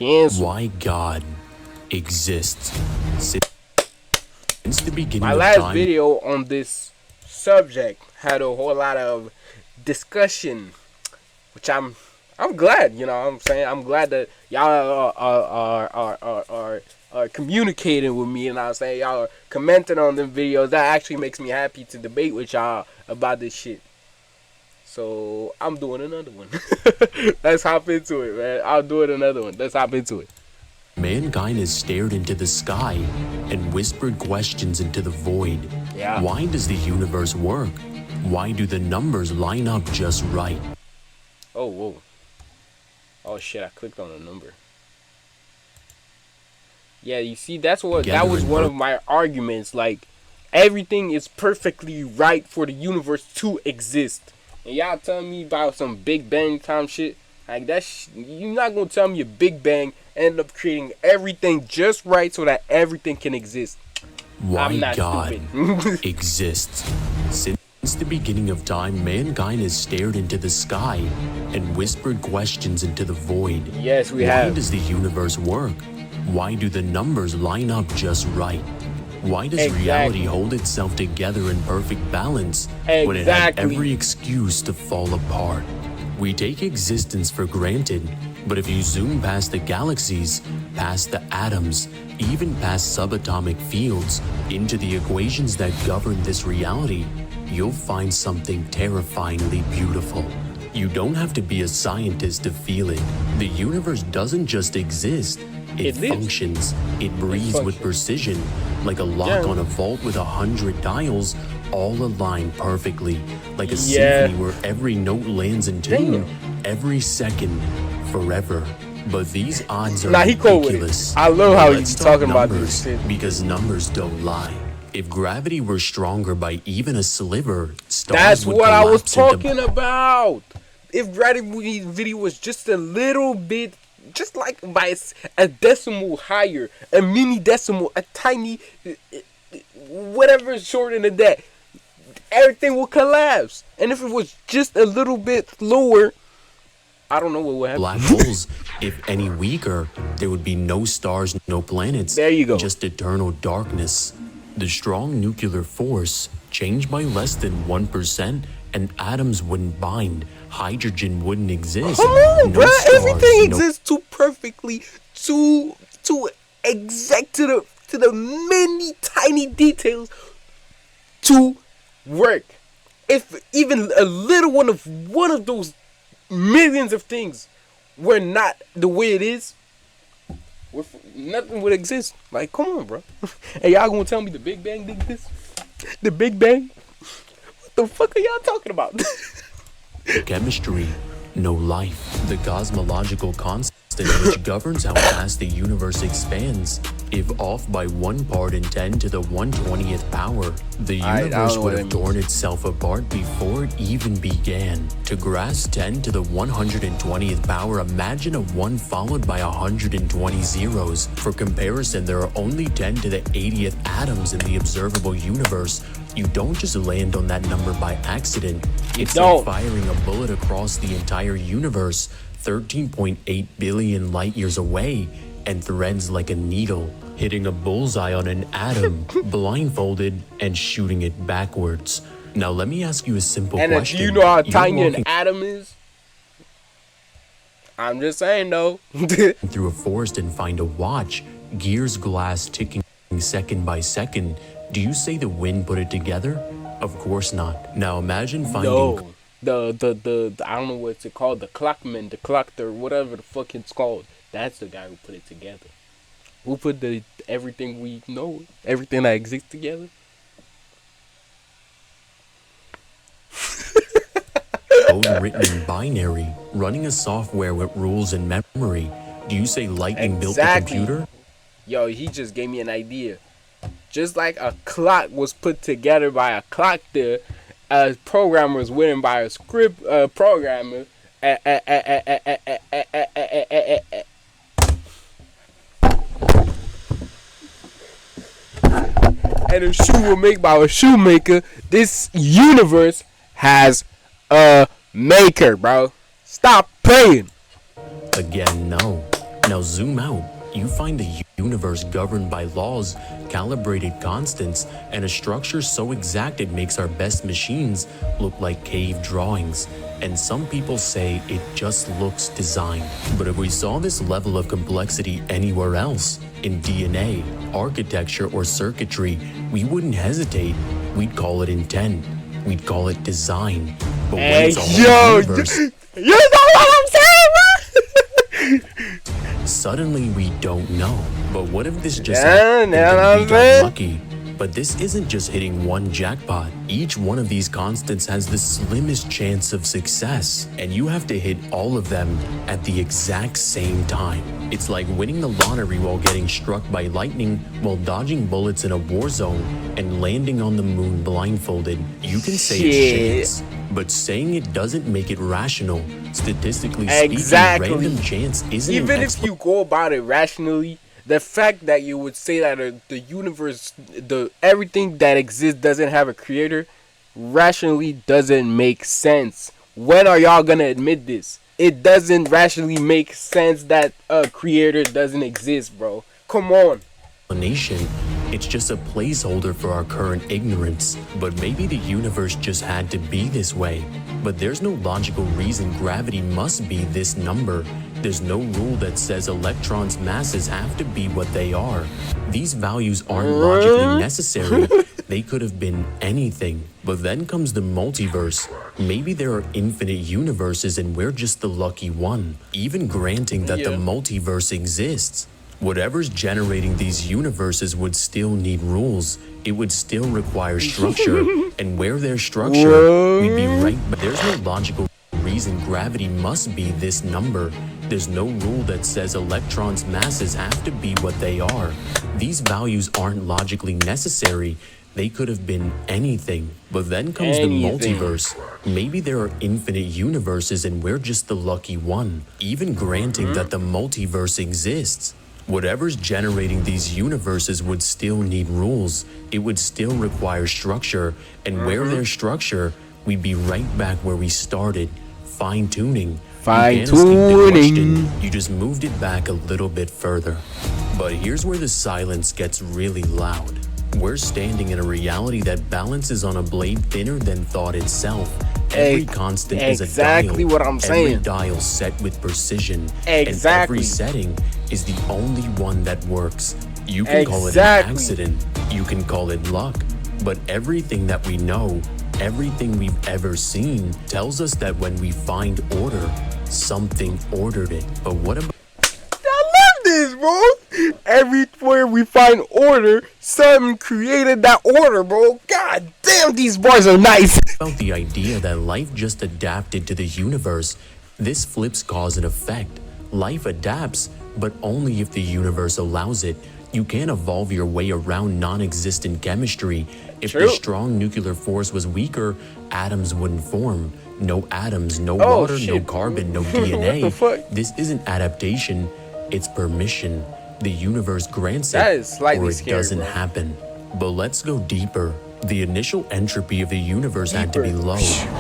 Cancel. Why God exists. Since the beginning My of last time, video on this subject had a whole lot of discussion, which I'm glad. You know what I'm saying? I'm glad that y'all are communicating with me, and I'm saying y'all are commenting on them videos. That actually makes me happy to debate with y'all about this shit. So I'm doing another one. Let's hop into it, man. I'll do it another one. Let's hop into it. mankind has stared into the sky and whispered questions into the void. Yeah. Why does the universe work? Why do the numbers line up just right? Oh, whoa. Oh shit, I clicked on a number. Yeah, you see, that was one of my arguments. Like, everything is perfectly right for the universe to exist. And y'all telling me about some Big Bang time shit? Like, you're not gonna tell me a Big Bang ended up creating everything just right so that everything can exist. Why God exists. Since the beginning of time, mankind has stared into the sky and whispered questions into the void. Yes, we have. Why does the universe work? Why do the numbers line up just right? Why does reality hold itself together in perfect balance when it had every excuse to fall apart? We take existence for granted, but if you zoom past the galaxies, past the atoms, even past subatomic fields, into the equations that govern this reality, you'll find something terrifyingly beautiful. You don't have to be a scientist to feel it. The universe doesn't just exist. It functions. It breathes with precision, like a lock on a vault with 100 dials, all aligned perfectly, like a symphony where every note lands in tune, every second, forever. But these odds are ridiculous. I love how he's talking about this shit. Because numbers don't lie. If gravity were stronger by even a sliver, stars That's would what I was collapse into talking about. If gravity was just a little bit, just like by a decimal higher, a mini decimal, a tiny, whatever is shorter than that, everything will collapse. And if it was just a little bit lower, I don't know what would happen. Black holes, if any weaker, there would be no stars, no planets. There you go. Just eternal darkness. The strong nuclear force, changed by less than 1%, and atoms wouldn't bind. Hydrogen wouldn't exist. Come on, no bruh. stars, Everything exists too perfectly, too exact to the many tiny details to work. If even a little one of those millions of things were not the way it is, nothing would exist. Like, come on, bro. And y'all gonna tell me the Big Bang did this? The Big Bang? What the fuck are y'all talking about? Chemistry, no life. The cosmological constant which governs how fast the universe expands. If off by 1 part in 10 to the 1/20th power, the universe would have torn itself apart before it even began. To grasp 10 to the 120th power, imagine a 1 followed by 120 zeros. For comparison, there are only 10 to the 80th atoms in the observable universe. You don't just land on that number by accident. It's like firing a bullet across the entire universe, 13.8 billion light years away, and threads like a needle, hitting a bullseye on an atom, blindfolded, and shooting it backwards. Now let me ask you a simple question. And do you know how tiny an atom is? I'm just saying though. Through a forest and find a watch, gears glass ticking second by second. Do you say the wind put it together? Of course not. Now imagine finding... The I don't know what's it called, the clockman, the clockter, whatever the fuck it's called. That's the guy who put it together. Who put everything we know, everything that exists together? Code written in binary, running a software with rules and memory. Do you say lightning built the computer? Yo, he just gave me an idea. Just like a clock was put together by a clockter, a programmer was written by a script programmer. And a shoe was made by a shoemaker. This universe has a maker, bro. Stop playing. Again, no. Now zoom out, you find the universe governed by laws, calibrated constants, and a structure so exact it makes our best machines look like cave drawings. And some people say it just looks designed. But if we saw this level of complexity anywhere else, in DNA, architecture, or circuitry, we wouldn't hesitate. We'd call it intent. We'd call it design. But when it's a whole universe, you know what I'm saying, bro? Suddenly we don't know. But what if this just happened and we got lucky? But this isn't just hitting one jackpot. Each one of these constants has the slimmest chance of success, and you have to hit all of them at the exact same time. It's like winning the lottery while getting struck by lightning, while dodging bullets in a war zone, and landing on the moon blindfolded. You can say it's chance, but saying it doesn't make it rational. Statistically speaking, random chance isn't even if you go about it rationally. The fact that you would say that the universe, everything that exists doesn't have a creator, rationally doesn't make sense. When are y'all gonna admit this? It doesn't rationally make sense that a creator doesn't exist, bro. Come on. It's just a placeholder for our current ignorance. But maybe the universe just had to be this way. But there's no logical reason gravity must be this number. There's no rule that says electrons' masses have to be what they are. These values aren't logically necessary. They could have been anything. But then comes the multiverse. Maybe there are infinite universes and we're just the lucky one. Even granting that the multiverse exists, whatever's generating these universes would still need rules. It would still require structure. And where there's structure, we'd be right. But there's no logical reason gravity must be this number. There's no rule that says electrons' masses have to be what they are. These values aren't logically necessary. They could have been anything. But then comes the multiverse. Maybe there are infinite universes and we're just the lucky one. Even granting that the multiverse exists, whatever's generating these universes would still need rules. It would still require structure. And where there's structure, we'd be right back where we started. Fine-tuning. You just moved it back a little bit further. But here's where the silence gets really loud. We're standing in a reality that balances on a blade thinner than thought itself. Every constant is a dial. Exactly what I'm saying. Every dial set with precision. Exactly. And every setting is the only one that works. You can call it an accident. You can call it luck. But everything that we know, everything we've ever seen, tells us that when we find order, something ordered it. But what about... I love this, bro. Everywhere we find order, something created that order, bro. God damn, these bars are nice. About the idea that life just adapted to the universe. This flips cause and effect. Life adapts, but only if the universe allows it. You can't evolve your way around non-existent chemistry. If the strong nuclear force was weaker, atoms wouldn't form. No atoms, no water, no carbon, no DNA. What the fuck? This isn't adaptation, it's permission. The universe grants that it, is slightly or it scary, doesn't happen. But let's go deeper. The initial entropy of the universe had to be low,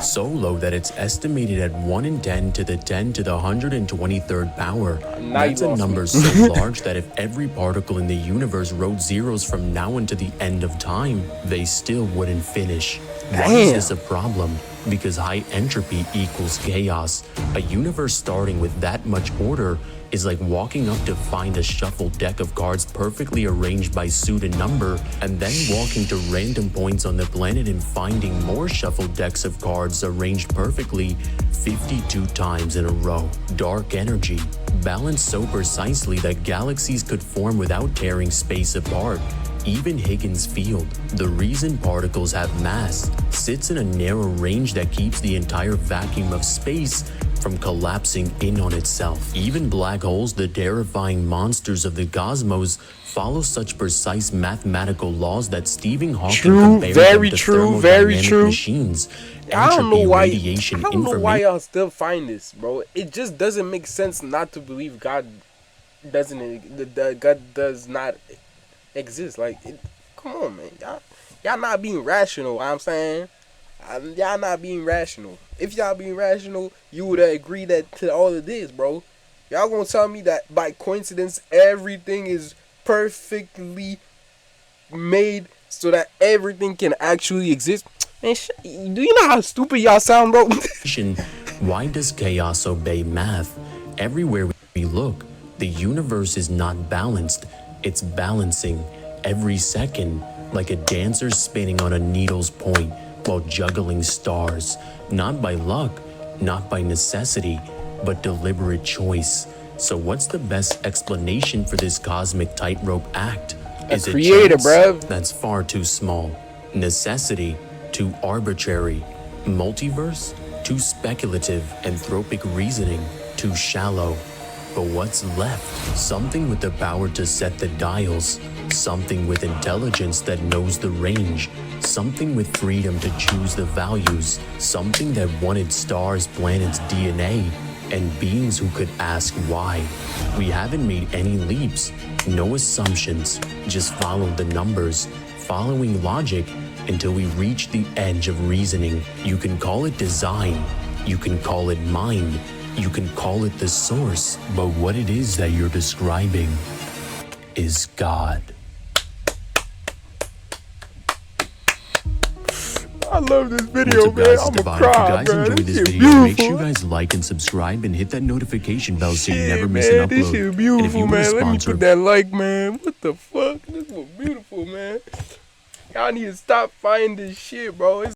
so low that it's estimated at 1 in 10 to the 10 to the 123rd power. That's a number so large that if every particle in the universe wrote zeros from now until the end of time, they still wouldn't finish. Why is this a problem? Because high entropy equals chaos. A universe starting with that much order is like walking up to find a shuffled deck of cards perfectly arranged by suit and number, and then walking to random points on the planet and finding more shuffled decks of cards arranged perfectly 52 times in a row. Dark energy, balanced so precisely that galaxies could form without tearing space apart. Even Higgins field, the reason particles have mass, sits in a narrow range that keeps the entire vacuum of space from collapsing in on itself. Even black holes, the terrifying monsters of the cosmos, follow such precise mathematical laws that Stephen Hawking compared them to thermodynamic machines. I don't know why y'all still find this, bro. It just doesn't make sense not to believe God does not exist. Like, come on, man. Y'all not being rational. You know what I'm saying, y'all not being rational. If y'all being rational, you would agree that to all of this, bro. Y'all gonna tell me that by coincidence everything is perfectly made so that everything can actually exist? Man, do you know how stupid y'all sound, bro? Why does chaos obey math? Everywhere we look, the universe is not balanced. It's balancing every second, like a dancer spinning on a needle's point while juggling stars, not by luck, not by necessity, but deliberate choice. So what's the best explanation for this cosmic tightrope act? Is it creator, bruv? That's far too small. Necessity, too arbitrary. Multiverse, too speculative. Anthropic reasoning, too shallow. But what's left? Something with the power to set the dials. Something with intelligence that knows the range. Something with freedom to choose the values. Something that wanted stars, planets, DNA, and beings who could ask why. We haven't made any leaps, no assumptions, just followed the numbers, following logic until we reach the edge of reasoning. You can call it design, you can call it mind, you can call it the source, but what it is that you're describing is God. I love this video, man. I'm gonna cry, If you guys enjoyed this video, make sure you guys like and subscribe and hit that notification bell so you never miss an upload. This shit beautiful, man. Let me put that like, man. What the fuck? This was beautiful, man. Y'all need to stop finding this shit, bro.